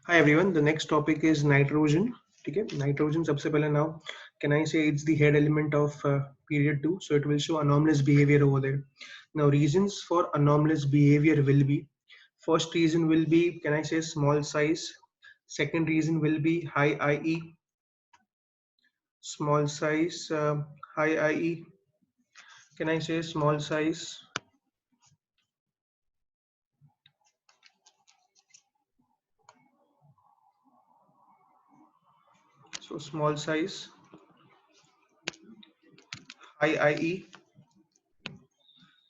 Hi everyone, the next topic is nitrogen. ठीक है, nitrogen सबसे पहले now can I say it's the head element of period 2, so it will show anomalous behavior over there. Now reasons for anomalous behavior will be, first reason will be, can I say, small size. Second reason will be high IE, small size, high IE. Can I say small size? So small size, high IE.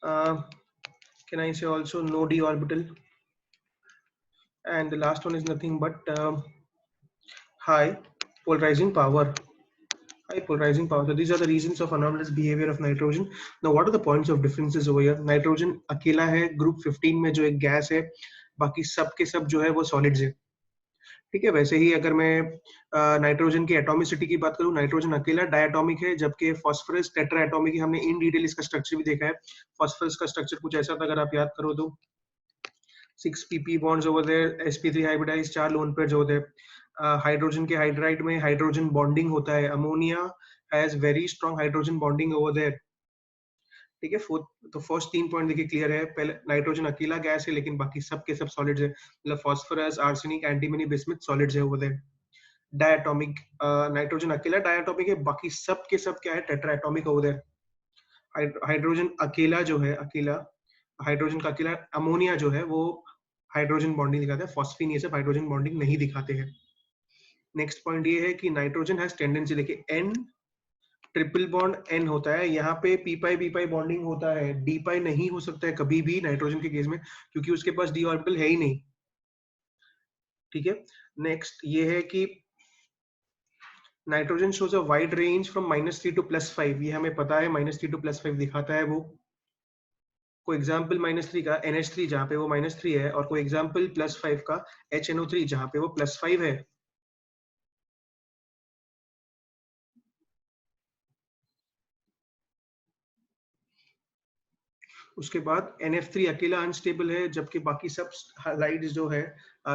Can I say also no d orbital? And the last one is nothing but high polarizing power. High polarizing power. So these are the reasons of anomalous behavior of nitrogen. Now what are the points of differences over here? Nitrogen अकेला है group 15 में जो एक gas है, बाकी सब के सब जो है वो सॉलिड्स है. ठीक है, वैसे ही अगर मैं नाइट्रोजन की एटॉमिसिटी की बात करूं, नाइट्रोजन अकेला डायटोमिक है, जबकि फास्फोरस टेट्रा एटॉमिक है. हमने इन डिटेल इसका स्ट्रक्चर भी देखा है. फास्फोरस का स्ट्रक्चर कुछ ऐसा था, अगर आप याद करो तो 6 pp bonds over there, sp3 hybridized, 4 lone pairs होते हैं. हाइड्रोजन के हाइड्राइड में हाइड्रोजन बॉन्डिंग होता है. Ammonia has very strong hydrogen bonding over there. ठीक है, तो फर्स्ट 3 पॉइंट देखिए क्लियर है. पहले नाइट्रोजन अकेला गैस है, लेकिन बाकी सब के सब सॉलिड्स है. मतलब phosphorus, arsenic, antimony, bismuth solids है ओवर देयर. डायटोमिक, नाइट्रोजन अकेला डायटोमिक है, बाकी सब के सब क्या है, tetra atomic over there. Hydrogen अकेला जो है, अकेला हाइड्रोजन का अकेला, अमोनिया जो है वो हाइड्रोजन बॉन्डिंग दिखाते हैं. फॉस्फीन ये सब हाइड्रोजन बॉन्डिंग नहीं दिखाते हैं. नेक्स्ट पॉइंट ये है कि नाइट्रोजन हैज टेंडेंसी, देखिए एन ट्रिपल बॉन्ड एन होता है, यहाँ पे पी पाई बॉन्डिंग होता है. डी पाई नहीं हो सकता है कभी भी नाइट्रोजन के केस में, क्योंकि उसके पास डी ऑर्बिटल है ही नहीं. ठीक है, नेक्स्ट ये है कि nitrogen shows a wide range from -3 to +5. ये हमें पता है, -3 टू +5 दिखाता है वो. कोई एग्जाम्पल -3 का NH3 जहाँ पे वो -3 है, और कोई एग्जाम्पल +5 का HNO3 जहाँ पे वो +5 है. उसके बाद NF3 अकेला अनस्टेबल है, जबकि बाकी सब हाइड्राइड्स जो है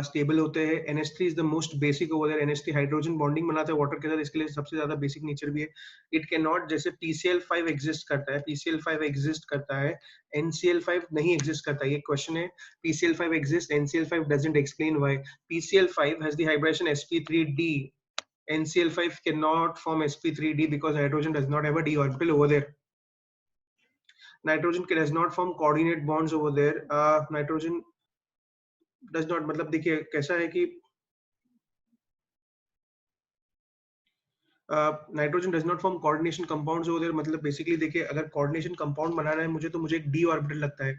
स्टेबल होते हैं. NH3 is the most basic over there. NH3 hydrogen bonding बनाता है वाटर के साथ, इसके लिए सबसे ज्यादा बेसिक नेचर भी है. इट कैन नॉट, जैसे PCl5 एग्जिस्ट करता है, PCl5 एग्जिस्ट करता है, NCl5 नहीं एग्जिस्ट करता. ये क्वेश्चन है, PCl5 exist, NCl5 doesn't, explain why. PCl5 has the hybridization sp3d. NCl5 cannot form sp3d because hydrogen does not have a d orbital over there. Nitrogen does not form coordinate bonds over there. Nitrogen does not, मतलब देखिए कैसा है कि nitrogen does not form coordination compounds over there. मतलब basically देखिए, अगर coordination compound बनाना है मुझे, तो मुझे एक डी ऑर्बिटल लगता है.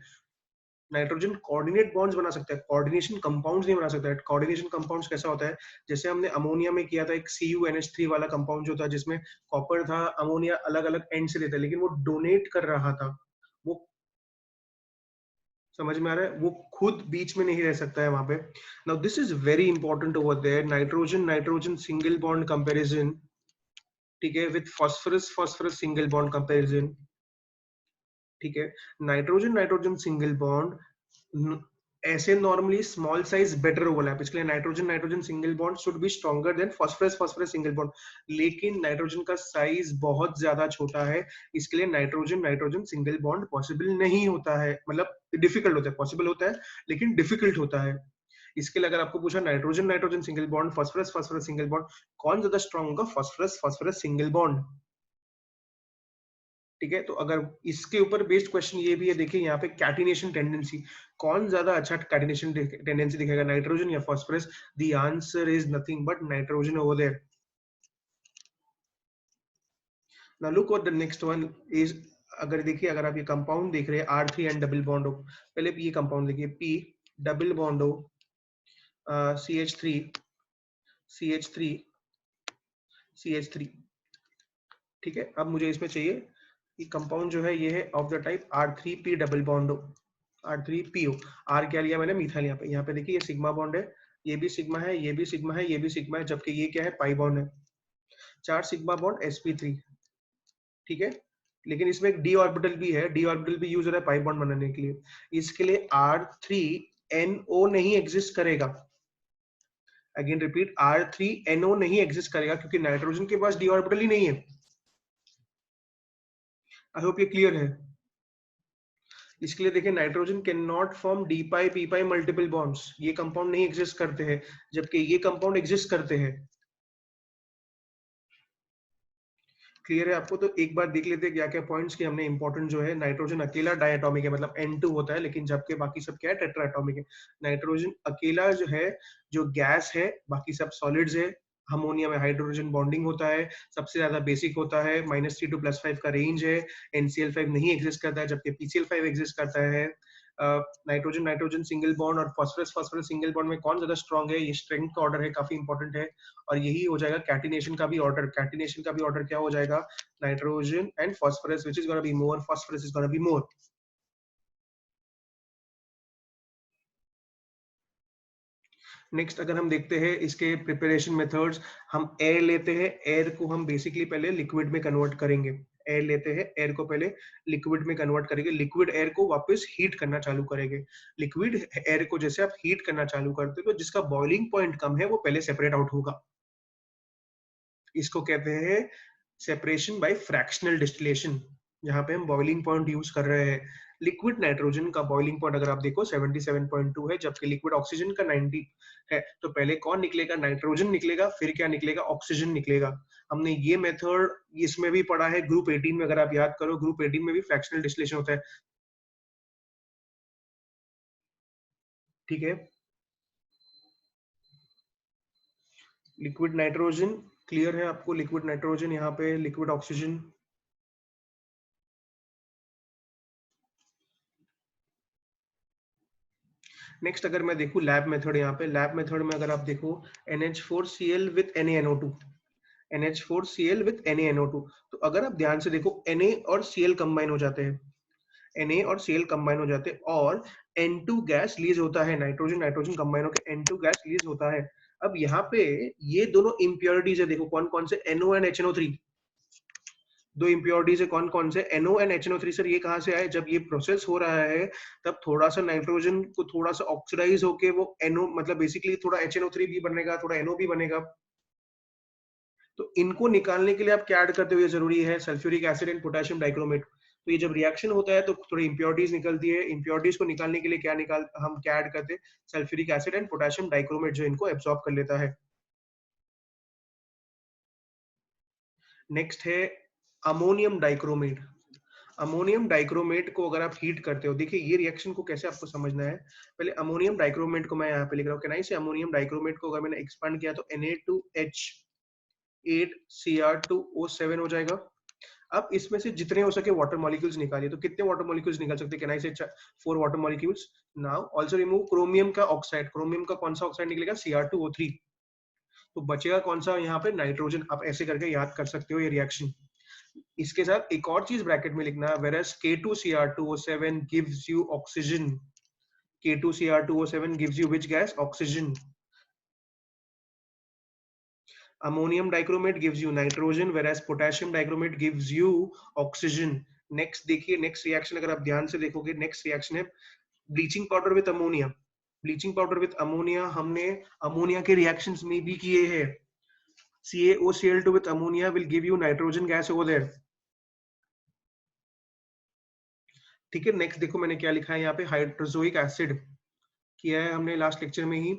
नाइट्रोजन कोऑर्डिनेट बॉन्ड्स बना सकता है, कोऑर्डिनेशन कंपाउंड्स नहीं बना सकता है. कोऑर्डिनेशन कंपाउंड्स कैसा होता है, जैसे हमने अमोनिया में किया था, एक CuNH3 वाला कंपाउंड जो था, जिसमें कॉपर था, अमोनिया अलग अलग एंड से देता है, लेकिन वो डोनेट कर रहा था. वो समझ में आ रहा है, वो खुद बीच में नहीं रह सकता है वहां पे. Now this is very important over there. Nitrogen nitrogen single bond comparison, ठीक है, with phosphorus phosphorus single bond comparison. ठीक है, नाइट्रोजन नाइट्रोजन सिंगल बॉन्ड ऐसे normally small size better overlap, इसके लिए nitrogen nitrogen single bond should be stronger than phosphorus phosphorus single bond. लेकिन nitrogen का size बहुत ज्यादा छोटा है, इसके लिए nitrogen nitrogen single bond possible नहीं होता है. मतलब डिफिकल्ट होता है, पॉसिबल होता है लेकिन डिफिकल्ट होता है. इसके लिए अगर आपको पूछा nitrogen nitrogen single bond, phosphorus phosphorus single bond, कौन ज्यादा स्ट्रॉन्ग होगा, फास्फोरस फास्फोरस सिंगल बॉन्ड. ठीक है, तो अगर इसके ऊपर बेस्ड क्वेश्चन ये भी है, देखिए यहाँ पे कैटिनेशन टेंडेंसी, कौन ज्यादा अच्छा कैटिनेशन टेंडेंसी दिखेगा, नाइट्रोजन या phosphorus. The answer is nothing but nitrogen over there. Now look what the next one is. अगर देखिए, अगर आप ये कंपाउंड देख रहे हैं R3 डबल बॉन्ड हो, पहले ये कंपाउंड देखिए, P डबल बॉन्ड हो, CH3 CH3 CH3. ठीक है, अब मुझे इसमें चाहिए कि कंपाउंड जो है ये है of the type R3P double bond हो, R3PO. R क्या लिया मैंने, मिथाइल. यहाँ पे देखिए ये सिग्मा बॉन्ड है, ये भी सिग्मा है, ये भी सिग्मा है, ये भी सिग्मा है, जबकि ये क्या है, पाई बॉन्ड है. 4 सिग्मा बॉन्ड sp3. ठीक है, लेकिन इसमें एक डी ऑर्बिटल भी है, डी ऑर्बिटल भी यूज हो रहा है पाई बॉन्ड बनाने के लिए. इसके लिए R3NO नहीं एग्जिस्ट करेगा. अगेन रिपीट, R3NO नहीं एग्जिस्ट करेगा क्योंकि नाइट्रोजन के पास डी ऑर्बिटल ही नहीं है। आई होप ये क्लियर है। इसके लिए देखिए, nitrogen can not form D pi P pi multiple bonds, ये कंपाउंड नहीं एग्जिस्ट करते हैं, जबकि ये कंपाउंड एग्जिस्ट करते हैं। क्लियर है आपको? तो एक बार देख लेते हैं क्या क्या पॉइंट्स के हमने इंपॉर्टेंट जो है। नाइट्रोजन अकेला डायटोमिक है, मतलब N2 होता है, लेकिन जबकि बाकी सब क्या है, टेट्राएटॉमिक है। नाइट्रोजन अकेला जो है, जो गैस है, बाकी सब सॉलिड्स है। अमोनिया में हाइड्रोजन बॉन्डिंग होता है, सबसे ज्यादा बेसिक होता है, -3 to +5 का रेंज है। NCl5 नहीं एग्जिस्ट करता है, जबकि PCl5 एग्जिस्ट करता है। नाइट्रोजन नाइट्रोजन सिंगल बॉन्ड और फास्फोरस फास्फोरस सिंगल बॉन्ड में कौन ज्यादा स्ट्रॉन्ग है, ये स्ट्रेंथ का ऑर्डर है, काफी इंपॉर्टेंट है। और यही हो जाएगा कैटिनेशन का भी ऑर्डर। कैटिनेशन का भी ऑर्डर क्या हो जाएगा, nitrogen and phosphorus, which is gonna be more, phosphorus is gonna be more. Next अगर हम देखते हैं इसके प्रिपरेशन मेथड्स, हम एयर लेते हैं, एयर को हम बेसिकली पहले लिक्विड में कन्वर्ट करेंगे। एयर लेते हैं, एयर को पहले लिक्विड में कन्वर्ट करेंगे, लिक्विड एयर को वापस हीट करना चालू करेंगे। लिक्विड एयर को जैसे आप हीट करना चालू करते हो, तो जिसका बॉइलिंग पॉइंट कम है वो पहले सेपरेट आउट होगा। इसको कहते हैं सेपरेशन बाय फ्रैक्शनल डिस्टिलेशन, जहां पे हम बॉइलिंग पॉइंट यूज कर रहे हैं। लिक्विड नाइट्रोजन का बॉइलिंग पॉइंट अगर आप देखो 77.2 है, जबकि लिक्विड ऑक्सीजन का 90 है। तो पहले कौन निकलेगा, नाइट्रोजन निकलेगा, फिर क्या निकलेगा, ऑक्सीजन निकलेगा। हमने ये मेथड इसमें भी पढ़ा है ग्रुप 18 में, अगर आप याद करो ग्रुप 18 में भी फ्रैक्शनल डिस्टिलेशन होता है। ठीक है, लिक्विड नाइट्रोजन क्लियर है आपको, लिक्विड नाइट्रोजन, यहाँ पे लिक्विड ऑक्सीजन। नेक्स्ट अगर मैं देखूं लैब मेथड, यहाँ पे लैब मेथड में अगर आप देखो NH4Cl with NaNO2, NH4Cl with NaNO2, तो अगर आप ध्यान से देखो Na और Cl कंबाइन हो जाते हैं, Na और Cl कंबाइन हो जाते हैं, और N2 गैस रिलीज होता है, नाइट्रोजन नाइट्रोजन कंबाइन होकर N2 गैस रिलीज होता है। अब यहाँ पे ये दोनों इम्प्योरिटीज है, देखो कौन कौन से, NO एंड HNO3, दो इम्प्योरिटीज है कौन कौन से, NO एंड HNO3। सर ये कहाँ से आए, जब ये प्रोसेस हो रहा है तब थोड़ा सा नाइट्रोजन को थोड़ा सा ऑक्सीडाइज होके वो NO, मतलब बेसिकली थोड़ा HNO3 भी बनेगा, थोड़ा NO भी बनेगा। तो इनको निकालने के लिए आप क्या ऐड करते हो, ये जरूरी है, sulphuric acid and potassium dichromate. तो ये जब रिएक्शन होता है तो थोड़ी इंप्योरिटीज निकलती है, इंप्योरिटीज को निकालने के लिए हम क्या ऐड करते हैं, sulphuric acid and potassium dichromate, जो इनको एब्सॉर्ब कर लेता है। नेक्स्ट है अमोनियम डाइक्रोमेट। अमोनियम डाइक्रोमेट को अगर आप हीट करते हो, देखिए ये रिएक्शन को कैसे आपको समझना है। पहले अमोनियम डाइक्रोमेट को मैं यहाँ पे लिख रहा हूँ, कैन आई से अमोनियम डाइक्रोमेट को अगर मैंने एक्सपांड किया तो Na2H8Cr2O7 हो जाएगा। अब इसमें से जितने हो सके वाटर मॉलिक्यूल्स निकालिए, तो कितने वाटर मॉलिक्यूल्स निकल सकते हैं, कैन आई से 4 water molecules. Now also remove chromium का ऑक्साइड, क्रोमियम का कौन सा ऑक्साइड निकलेगा, Cr2O3। तो बचेगा कौन सा यहाँ पे, नाइट्रोजन। आप ऐसे करके याद कर सकते हो ये रिएक्शन। इसके साथ एक और चीज ब्रैकेट में लिखना है, whereas K2Cr2O7 gives you oxygen, K2Cr2O7 gives you which gas, oxygen. Ammonium dichromate gives you nitrogen, whereas potassium dichromate gives you oxygen. Next देखिए, नेक्स्ट रिएक्शन अगर आप ध्यान से देखोगे, नेक्स्ट रिएक्शन है bleaching powder with ammonia. Bleaching powder with ammonia हमने ammonia के reactions में भी किए हैं। CaOCl2 with ammonia will give you nitrogen gas over there. ठीक है, नेक्स्ट देखो मैंने क्या लिखा है यहाँ पे, हाइड्रोजोइक एसिड किया है हमने लास्ट लेक्चर में ही।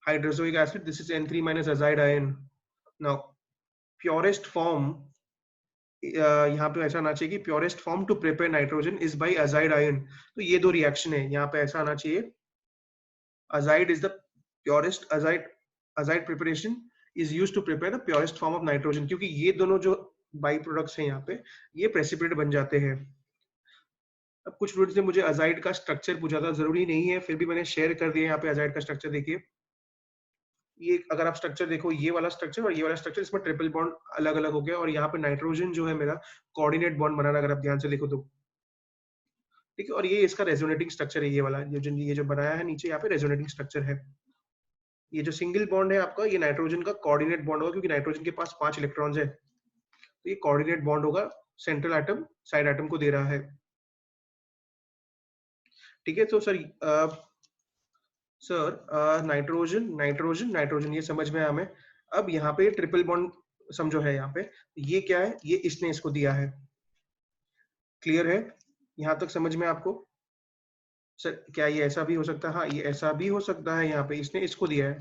Hydrazoic acid, this is N3 minus azide ion. Now purest form, यहाँ पे ऐसा आना चाहिए कि purest form to prepare nitrogen is by azide ion. तो ये दो रिएक्शन है, यहाँ पे ऐसा आना चाहिए, azide is the purest, azide preparation is used to prepare the purest form of nitrogen, क्योंकि ये दोनों जो बाई प्रोडक्ट्स हैं यहाँ पे, ये प्रेसिपिटेट बन जाते हैं। अब कुछ स्टूडेंट्स ने मुझे अजाइड का स्ट्रक्चर पूछा था, जरूरी नहीं है, फिर भी मैंने शेयर कर दिया यहाँ पे अजाइड का स्ट्रक्चर। देखिए ये अगर आप स्ट्रक्चर देखो, ये वाला स्ट्रक्चर और ये वाला स्ट्रक्चर, इसमें ट्रिपल बॉन्ड अलग अलग हो गया, और यहाँ पे नाइट्रोजन जो है मेरा कोऑर्डिनेट बॉन्ड बना रहा है, अगर आप ध्यान से देखो तो। ठीक है, और ये इसका रेजोनेटिंग स्ट्रक्चर है, ये वाला ये जो बनाया है नीचे, यहाँ पे रेजोनेटिंग स्ट्रक्चर है। ये जो सिंगल बॉन्ड है आपका, ये नाइट्रोजन का कोऑर्डिनेट बॉन्ड होगा, क्योंकि नाइट्रोजन के पास 5 इलेक्ट्रॉन्स है, तो ये कोऑर्डिनेट बॉन्ड होगा, सेंट्रल एटम साइड एटम को दे रहा है। ठीक है, तो sir sir nitrogen nitrogen nitrogen ये समझ में आया हमें। अब यहाँ पे ट्रिपल बॉन्ड समझो है यहाँ पे, ये क्या है, ये इसने इसको दिया है। क्लियर है यहाँ तक समझ में आपको? सर क्या ये ऐसा भी हो सकता है? हाँ ये ऐसा भी हो सकता है, यहाँ पे इसने इसको दिया है।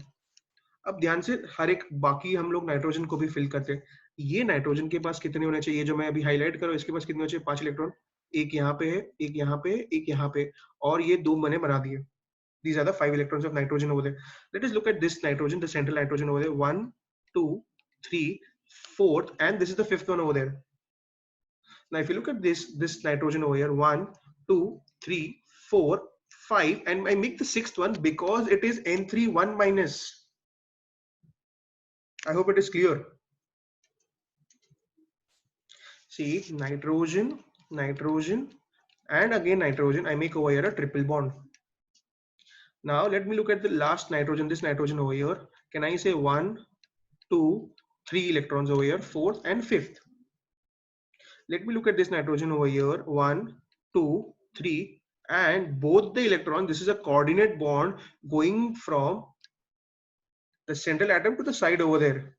अब ध्यान से हर एक बाकी हम लोग नाइट्रोजन को भी फिल करते हैं। ये नाइट्रोजन के पास कितने होने चाहिए, जो मैं अभी हाईलाइट कर रहा हूँ, इसके पास कितने होने चाहिए? 5 इलेक्ट्रॉन। एक यहाँ पे है, एक यहाँ पे, एक यहाँ पे, और ये 2 मैंने बना दिए। These are the 5 electrons of nitrogen over there. Let us look at this nitrogen, the central nitrogen over there. 1, 2, 3, 4th, and this is the 5th one over there. Now, if you look at this nitrogen over here, 1, 2, 3, 4, 5, and I make the 6th one because it is N3 1 minus. I hope it is clear. See, nitrogen, nitrogen, and again nitrogen. I make over here a triple bond. Now let me look at the last nitrogen, this nitrogen over here. Can I say 1, 2, 3 electrons over here, 4th and 5th? Let me look at this nitrogen over here, 1, 2, 3, and both the electrons, this is a coordinate bond going from the central atom to the side over there.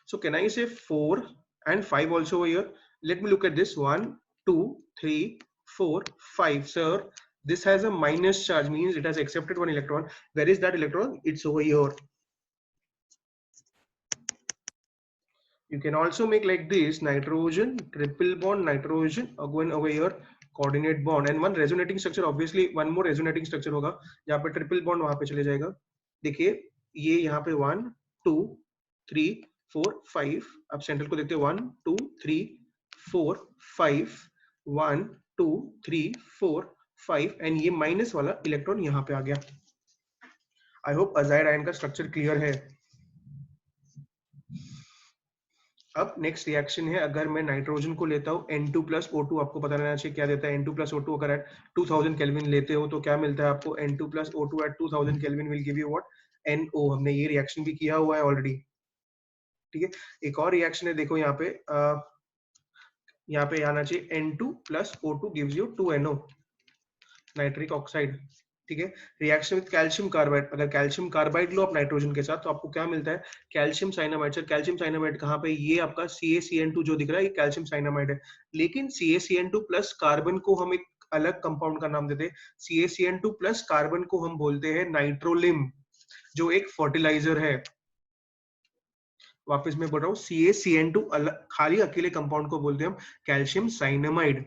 So can I say 4 and 5 also over here? Let me look at this, 1, 2, 3, 4, 5. Sir, this has a minus charge, means it has accepted one electron. Where is that electron? It's over here. You can also make like this, nitrogen, triple bond, nitrogen, again over here, coordinate bond, and one resonating structure. Obviously, one more resonating structure होगा, जहाँ पे triple bond वहाँ पे चले जाएगा. देखिए, ये यहाँ पे 1, 2, 3, 4, 5. अब सेंट्रल को देखते हैं 1, 2, 3, 4, 5, 1, 2, 3, 4, 5, and ये माइनस वाला इलेक्ट्रॉन यहाँ पे आ गया. आई होप अजाइड आयन का स्ट्रक्चर क्लियर है. अब नेक्स्ट रिएक्शन है, अगर मैं नाइट्रोजन को लेता हूँ N2 प्लस O2, आपको पता रहना चाहिए क्या देता है N2 प्लस O2. अगर एट 2000 केल्विन लेते हो तो क्या मिलता है आपको? N2 plus O2 at 2000 kelvin will give you what? NO. हमने ये रिएक्शन भी किया हुआ है ऑलरेडी. ठीक है, एक और रिएक्शन है, देखो यहाँ पे आना चाहिए N2 plus O2 gives you 2NO, nitric oxide. ठीक है, रिएक्शन विद कैल्शियम कार्बाइड. अगर कैल्शियम कार्बाइड लो आप नाइट्रोजन के साथ तो आपको क्या मिलता है? Calcium cyanamide. Sir calcium cyanamide कहाँ पे? ये आपका CaCN2 जो दिख रहा है ये कैल्शियम साइनामाइड है. लेकिन CaCN2 प्लस कार्बन को हम एक अलग कंपाउंड का नाम देते हैं. CaCN2 प्लस कार्बन को हम बोलते हैं नाइट्रोलिम, जो एक फर्टिलाइजर है. वापस मैं बोल रहा हूँ, CaCN2 खाली अकेले कंपाउंड को बोलते हैं हम कैल्शियम साइनामाइड.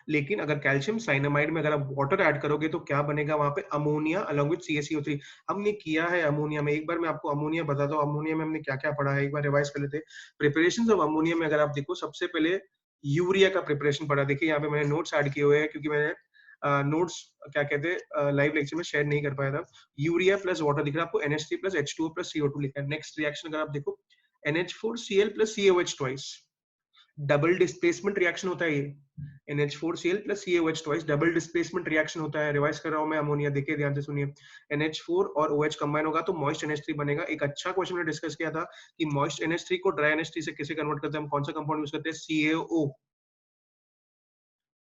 लेकिन अगर कैल्शियम साइनामाइड में अगर आप वाटर ऐड करोगे तो क्या बनेगा वहां पे? Ammonia along with CaCO3. हमने किया है अमोनिया में. एक बार मैं आपको अमोनिया बताता हूँ, अमोनिया में हमने क्या क्या पढ़ा है, एक बार रिवाइज कर लेते हैं. प्रिपरेशन ऑफ अमोनिया में अगर आप देखो, सबसे पहले यूरिया का प्रिपरेशन पढ़ा. देखिए यहाँ पे मैंने नोट्स ऐड किए हुए हैं, क्योंकि मैंने नोट्स क्या कहते हैं लाइव लेक्चर में शेयर नहीं कर पाया था. यूरिया प्लस वाटर दिख रहा है आपको, NH3 plus H2O plus CO2 लिखा है. नेक्स्ट रिएक्शन अगर आप देखो, NH4Cl plus CaOH twice, double displacement reaction होता है ये. NH4Cl plus CaOH twice double displacement reaction होता है. रिवाइज कर रहा हूं मैं अमोनिया, देखिए ध्यान से सुनिए. NH4 और OH कंबाइन होगा तो मॉइस्ट NH3 बनेगा. एक अच्छा क्वेश्चन मैंने डिस्कस किया था कि मॉइस्ट NH3 को ड्राई NH3 से कैसे कन्वर्ट करते हैं, हम कौन सा कंपाउंड यूज करते हैं? CaO.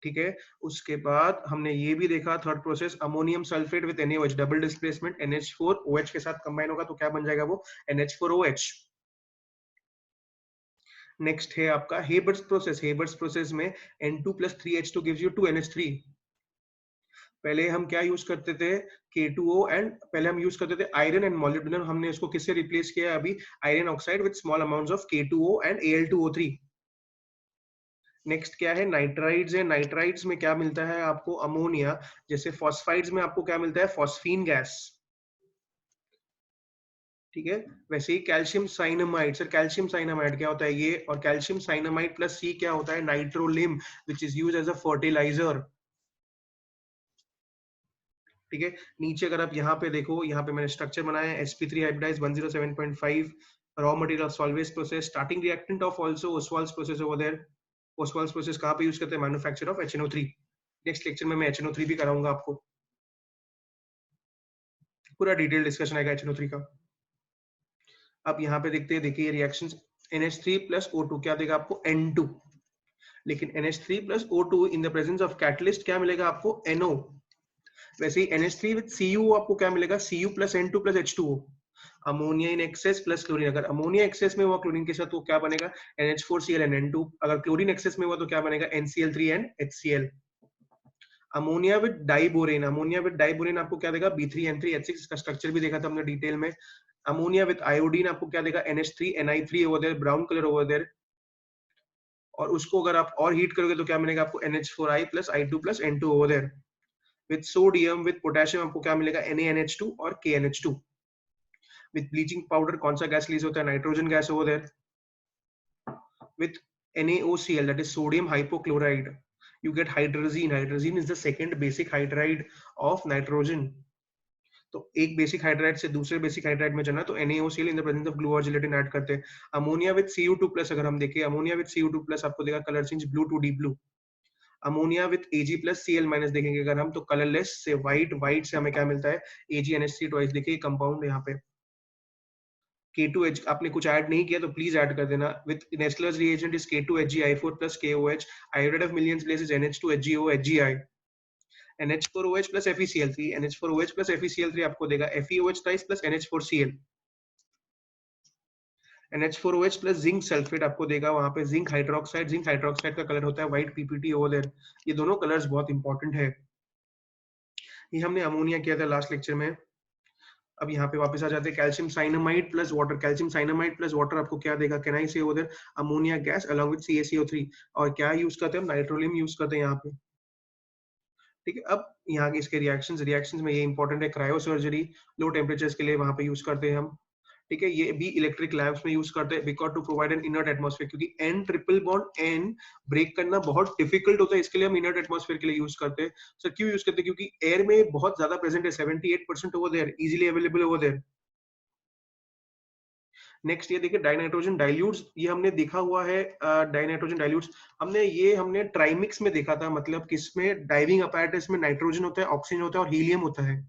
ठीक है, उसके बाद हमने ये भी देखा third process, ammonium sulphate with NaOH double displacement, NH4OH के साथ कंबाइन होगा तो क्या बन जाएगा वो? NH4OH. नेक्स्ट है आपका हेबर्ट्स प्रोसेस. हेबर्ट्स प्रोसेस में N2 plus 3H2 gives you 2NH3. पहले हम क्या यूज करते थे? K2O, एंड पहले हम यूज करते थे आयरन एंड मॉलिब्डेनम. हमने इसको किससे रिप्लेस किया है अभी? Iron oxide with small amounts of K2O and Al2O3. Next क्या है? नाइट्राइड्स है. नाइट्राइड्स में क्या मिलता है आपको? अमोनिया. जैसे फॉस्फाइड्स में आपको क्या मिलता है? Phosphine gas. ठीक है, वैसे ही calcium cyanamide. Sir calcium cyanamide क्या होता है? ये, और कैल्शियम साइनामाइड प्लस C क्या होता है? Nitrolim, which is used as a fertiliser. ठीक है, नीचे अगर आप यहाँ पे देखो, यहाँ पे मैंने स्ट्रक्चर बनाया है. sp3 hybridize 107.5, raw material of Solvay's process, starting reactant of also Ostwald's process over there. Ostwald's process कहाँ पे यूज करते हैं? Manufacture of HNO3. Next lecture में मैं HNO3 भी कराऊंगा आपको, पूरा डिटेल डिस्कशन आएगा HNO3 का. अब यहाँ पे देखते हैं, देखिए रिएक्शंस. NH3 प्लस O2 क्या देगा आपको? N2. लेकिन NH3 plus O2 in the presence of catalyst क्या मिलेगा आपको? NO. वैसे ही NH3 विद Cu आपको क्या मिलेगा, Cu plus N2 plus H2O, ammonia in excess plus chlorine. अगर अमोनिया एक्सेस में हुआ क्लोरीन के साथ तो क्या बनेगा, NH4Cl and N2। अगर क्लोरीन एक्सेस में हुआ तो क्या बनेगा, NCl3 and HCl। Ammonia with diborane, ammonia with diborane आपको क्या देगा, B3N3H6। इसका स्ट्रक्चर भी देखा था हमने डिटेल में। अमोनिया विद आयोडीन आपको क्या देगा, NH3Ni3 over there, brown colour over there. और उसको अगर आप और हीट करोगे तो क्या मिलेगा आपको, NH4I plus I2 plus N2 over there. With sodium with potassium आपको क्या मिलेगा, NaNH2 और KNH2। विद ब्लीचिंग पाउडर कौन सा गैस रिलीज होता है, nitrogen gas over there. with NaOCl, that is sodium hypochlorite, you get hydrazine. Hydrazine is the second basic hydride of nitrogen. तो एक बेसिक हाइड्राइड से दूसरे बेसिक हाइड्राइड में जाना तो NaOCl in the presence of glue और gelatin add करते हैं। अमोनिया विद Cu2+, अगर हम देखें अमोनिया विद Cu2+ आपको देगा colour change blue to deep blue. Ammonia with Ag+Cl- देखेंगे अगर हम तो कलरलेस से व्हाइट, व्हाइट से हमें क्या मिलता है, AgNH3 ट्वाइस। देखिए कंपाउंड यहाँ पे K2H आपने कुछ ऐड नहीं किया तो प्लीज ऐड कर देना। With Nessler's reagent is K2HgI4 plus KOH, iodide of millions places NH2HgO HgI, NH4OH plus FeCl3, NH4OH plus FeCl3 आपको देगा FeOH thrice plus NH4Cl, NH4OH plus zinc sulphate आपको देगा वहां पे जिंक हाइड्रोक्साइड। जिंक हाइड्रोक्साइड का colour होता है white PPT over there. ये दोनों कलर्स बहुत इंपॉर्टेंट है। ये हमने अमोनिया किया था लास्ट लेक्चर में। अब यहाँ पे वापस आ जाते हैं, calcium cyanamide plus water. Calcium cyanamide plus water आपको क्या देगा, कैन आई से उधर, ammonia gas along with CaCO3। और क्या यूज करते हैं हम, नाइट्रोलियम यूज करते हैं यहाँ पे। ठीक है, अब यहाँ के इसके रिएक्शंस में ये इंपॉर्टेंट है, क्रायो सर्जरी लो टेम्परेचर्स के लिए वहां पे यूज करते हैं हम। ठीक है, ये भी इलेक्ट्रिक लैब्स में यूज करते हैं because to provide an inert atmosphere, क्योंकि N triple bond N break करना बहुत डिफिकल्ट होता है, इसके लिए हम इनर्ट एटमॉस्फेयर के लिए यूज करते हैं। सर क्यों यूज करते हैं, क्योंकि एयर में बहुत ज्यादा प्रेजेंट है, 78% over there, easily available over there. Next ये देखिए डाइनाइट्रोजन डाइल्यूट्स, ये हमने देखा हुआ है। डाइनाइट्रोजन डाइल्यूट्स हमने ट्राइमिक्स में देखा था, मतलब किसमें, डाइविंग अपैरेटस में नाइट्रोजन होता है, ऑक्सीजन होता है और हीलियम होता है।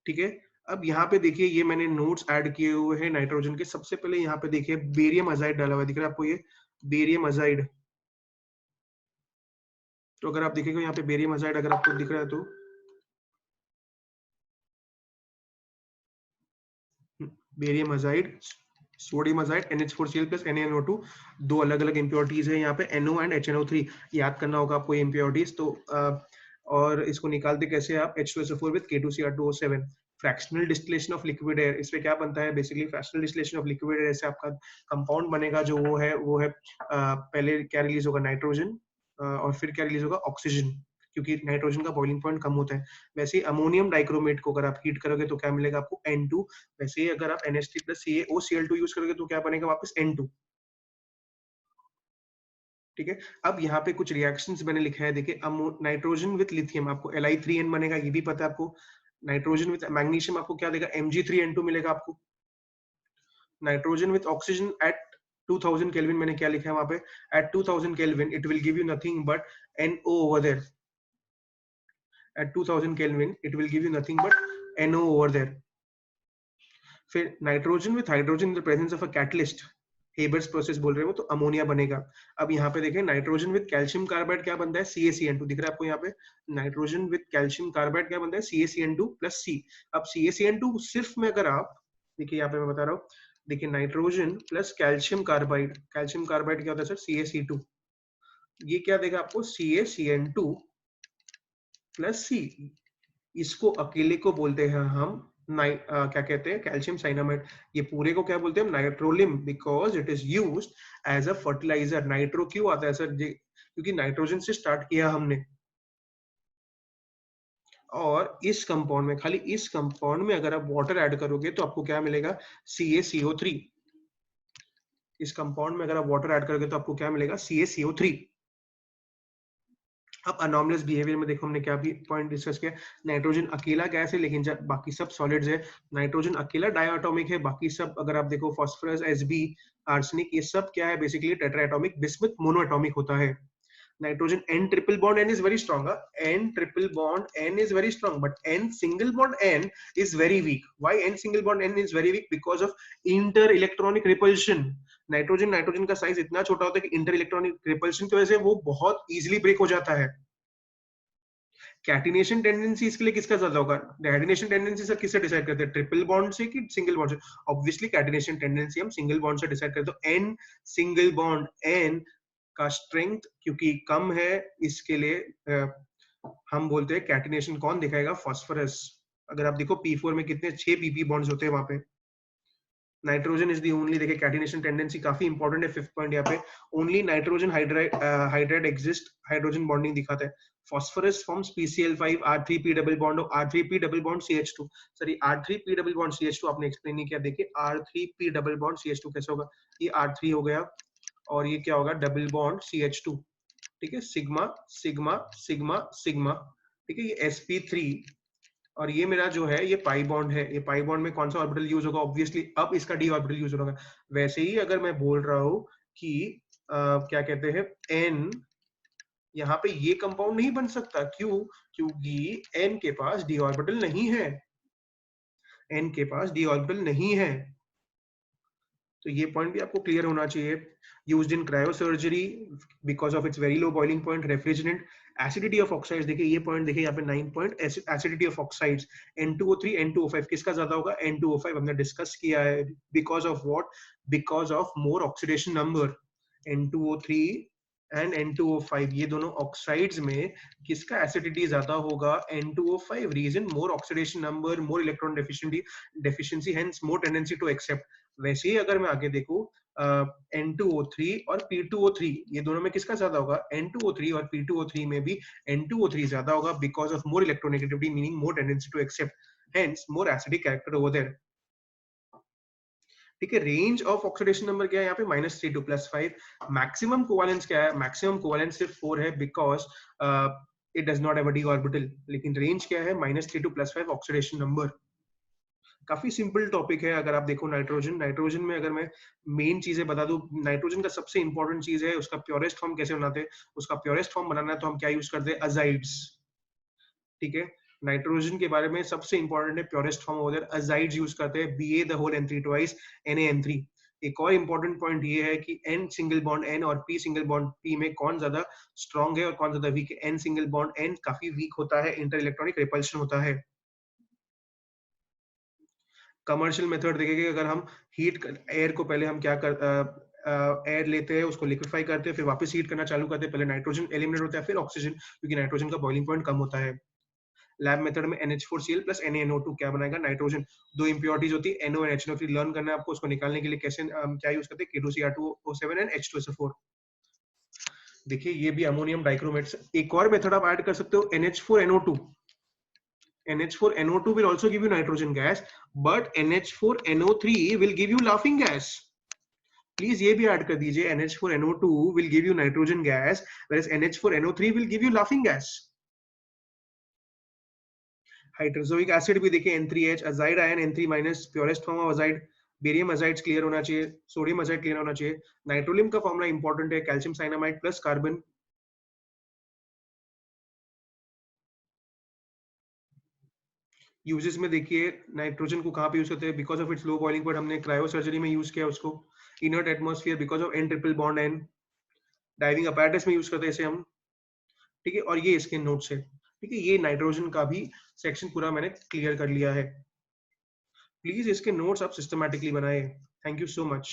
ठीक है, अब यहाँ पे देखिए ये मैंने नोट्स ऐड किए हुए हैं नाइट्रोजन के। सबसे पहले यहाँ पे देखिए बेरियम अजाइड डाला हुआ दिख रहा है आपको, ये बेरियम अजाइड। तो अगर आप देखिएगा यहाँ पे बेरियम अजाइड अगर आपको दिख रहा है तो barium azide, sodium azide, NH4Cl plus NaNO2, दो अलग अलग इंप्योरिटीज है यहाँ पे, NO एंड HNO3। याद करना होगा आपको ये इंप्योरिटीज तो। और इसको निकालते कैसे आप, H2SO4 with K2Cr2O7। Fractional distillation of liquid air, इसमें क्या बनता है basically, fractional distillation of liquid air से आपका कंपाउंड बनेगा जो वो है पहले क्या रिलीज होगा, नाइट्रोजन, और फिर क्या रिलीज होगा, ऑक्सीजन, क्योंकि नाइट्रोजन का बॉइलिंग पॉइंट कम होता है। वैसे ही अमोनियम डाइक्रोमेट को अगर आप हीट करोगे तो क्या मिलेगा आपको, N2। वैसे ही अगर आप NH3 प्लस CaOCl2 यूज करोगे तो क्या बनेगा वापस, N2। ठीक है, अब यहाँ पे कुछ रिएक्शंस मैंने लिखा है, देखिए नाइट्रोजन विद लिथियम आपको Li3N बनेगा, ये भी पता है आपको। नाइट्रोजन विद मैग्नीशियम आपको क्या देगा, Mg3N2 मिलेगा आपको। Nitrogen with oxygen at 2000 kelvin, मैंने क्या लिखा है वहां पे, at 2000 kelvin it will give you nothing but NO over there. At 2000 kelvin it will give you nothing but NO over there. फिर nitrogen with hydrogen in the presence of a catalyst, Haber's process बोल रहे हो तो ammonia बनेगा। अब यहाँ पे देखें नाइट्रोजन विद कैल्शियम कार्बाइड क्या बनता है, CaCN2 दिख रहा है आपको यहाँ पे। नाइट्रोजन विद कैल्शियम कार्बाइड क्या बनता है, CaCN2 प्लस C। अब CaCN2 सिर्फ में अगर आप देखिए यहाँ पे मैं बता रहा हूँ, देखिए नाइट्रोजन प्लस कैल्शियम कार्बाइड क्या होता है सर, CaC2। ये क्या देगा आपको, CaCN2 प्लस C। इसको अकेले को बोलते हैं हम क्या कहते हैं, कैल्शियम साइनामाइड। ये पूरे को क्या बोलते हैं, nitrolim, because it is used as a fertilizer. Nitro क्यों आता है सर, क्योंकि नाइट्रोजन से स्टार्ट किया हमने। और इस कंपाउंड में, खाली इस कंपाउंड में अगर आप वाटर ऐड करोगे तो आपको क्या मिलेगा, CaCO3। इस कंपाउंड में अगर आप वाटर ऐड करोगे तो आपको क्या मिलेगा, CaCO3। अब अनॉमलस बिहेवियर में देखो हमने क्या भी पॉइंट डिस्कस किया, नाइट्रोजन अकेला गैस है लेकिन जब बाकी सब सॉलिड्स है, नाइट्रोजन अकेला डायटोमिक है, बाकी सब अगर आप देखो फास्फोरस, Sb, आर्सेनिक, ये सब क्या है बेसिकली टेट्राएटॉमिक, बिस्मुथ मोनोएटॉमिक होता है। Nitrogen N triple bond N is very strong, N triple bond N is very strong, but N single bond N is very weak. Why N single bond N is very weak? Because of inter electronic repulsion. Nitrogen का size इतना छोटा होता है कि inter electronic repulsion की वजह से वो बहुत इजीली ब्रेक हो जाता है। कैटिनेशन टेंडेंसी इसके लिए किसका ज्यादा होगा? कैटिनेशन टेंडेंसी सर किससे डिसाइड करते हैं, ट्रिपल बॉन्ड से कि सिंगल बॉन्ड से? ऑब्वियसली कैटिनेशन टेंडेंसी हम सिंगल बॉन्ड से डिसाइड करते हैं। तो एन सिंगल बॉन्ड एन का स्ट्रेंथ क्योंकि कम है, इसके लिए हम बोलते हैं कैटिनेशन कौन दिखाएगा? फास्फोरस। अगर आप देखो P4 में कितने 6 pp बॉन्ड्स होते हैं वहां पे। नाइट्रोजन इज दी ओनली, देखिए कैटिनेशन टेंडेंसी काफी इंपॉर्टेंट है, 5th पॉइंट यहाँ पे। Only nitrogen hydride exist, hydrogen bonding दिखाता है। Phosphorus forms PCl5 R3p double bond और R3p double bond CH2। Sir ये R3p डबल बॉन्ड CH2 आपने एक्सप्लेन नहीं किया। देखिए R3p डबल बॉन्ड CH2 कैसे होगा? ये R3 हो गया और ये क्या होगा? Double bond CH2। ठीक है, सिग्मा सिग्मा सिग्मा सिग्मा। ठीक है, ये sp3 और ये मेरा जो है ये पाई बॉन्ड है। ये पाई बॉन्ड में कौन सा ऑर्बिटल यूज होगा? ऑब्वियसली अब इसका डी ऑर्बिटल यूज होगा। वैसे ही अगर मैं बोल रहा हूं कि क्या कहते हैं एन, यहाँ पे ये कंपाउंड नहीं बन सकता। क्यों? क्योंकि एन के पास डी ऑर्बिटल नहीं है। एन के पास डी ऑर्बिटल नहीं है, तो ये पॉइंट भी आपको क्लियर होना चाहिए। Used in cryosurgery because of its very low boiling point, refrigerant. Acidity of oxides, देखिए ये पॉइंट देखिए यहाँ पे 9 point, acidity of oxides N2O3 N2O5 किसका ज्यादा होगा? N2O5 हमने डिस्कस किया है। Because of what? Because of more oxidation number. N2O3 and N2O5 ये दोनों ऑक्साइड्स में किसका एसिडिटी ज्यादा होगा? N2O5। Reason more oxidation number, more electron deficiency, hence more tendency to accept. वैसे ही अगर मैं आगे देखूं N2O3 और P2O3 ये दोनों में किसका ज्यादा होगा? N2O3 और P2O3 में भी N2O3 ज्यादा होगा because of more electronegativity, meaning more tendency to accept, hence more acidic character over there. ठीक है, रेंज ऑफ ऑक्सीडेशन नंबर क्या है यहाँ पे? -3 to +5। मैक्सिमम कोवेलेंस क्या है? मैक्सिमम कोवेलेंस सिर्फ 4 है because it does not have a D orbital. लेकिन रेंज क्या है? -3 to +5 ऑक्सीडेशन नंबर। काफी सिंपल टॉपिक है। अगर आप देखो नाइट्रोजन, नाइट्रोजन में अगर मैं मेन चीजें बता दूं, नाइट्रोजन का सबसे इंपॉर्टेंट चीज है उसका प्योरेस्ट फॉर्म कैसे बनाते हैं। उसका प्योरेस्ट फॉर्म बनाना है तो हम क्या यूज करते हैं? अजाइड्स। ठीक है, नाइट्रोजन के बारे में सबसे इंपॉर्टेंट है प्योरेस्ट फॉर्म उधर अजाइड्स यूज करते हैं, Ba the whole N3 twice NaN3। एक और इंपॉर्टेंट पॉइंट ये है कि N सिंगल बॉन्ड N और P सिंगल बॉन्ड P में कौन ज्यादा स्ट्रॉन्ग है और कौन ज्यादा वीक है? N सिंगल बॉन्ड N काफी वीक होता है, इंटर इलेक्ट्रॉनिक रिपल्शन होता है। कमर्शियल मेथड देखेंगे, अगर हम हीट एयर को पहले हम क्या कर एयर लेते हैं, उसको लिक्विफाई करते हैं, फिर वापस हीट करना चालू करते हैं। पहले नाइट्रोजन एलिमिनेट होता है, फिर ऑक्सीजन, क्योंकि नाइट्रोजन का बॉइलिंग पॉइंट कम होता है। लैब मेथड में NH4Cl प्लस NaNO2 क्या बनाएगा? नाइट्रोजन। दो इंप्योरिटीज होती है NO और HNO3, लर्न करना है आपको। उसको निकालने के लिए कैसे क्या यूज करते हैं? K2Cr2O7 and H2SO4। देखिए ये भी अमोनियम डाइक्रोमेट। एक और मेथड आप ऐड कर सकते हो, NH4NO2। NH4NO2 will also give you nitrogen gas, but NH4NO3 will give you laughing gas. Please ये भी ऐड कर दीजिए, NH4NO2 will give you nitrogen gas, whereas NH4NO3 will give you laughing gas. Hydrazoic acid भी देखिए N3H, azide ion N3 minus, purest form of azide. Barium azides clear होना चाहिए, sodium azide clear होना चाहिए। नाइट्रोलियम का formula important है, calcium cyanamide plus carbon. Uses में देखिए नाइट्रोजन को कहाँ पे यूज करते हैं? Because of its low boiling point, हमने क्रायो सर्जरी में यूज किया उसको। Inert atmosphere because of N triple bond N। Diving apparatus में यूज करते हैं इसे हम। ठीक है, और ये इसके नोट्स है। ठीक है, ये नाइट्रोजन का भी सेक्शन पूरा मैंने क्लियर कर लिया है। प्लीज इसके नोट्स आप सिस्टमैटिकली बनाए। Thank you so much.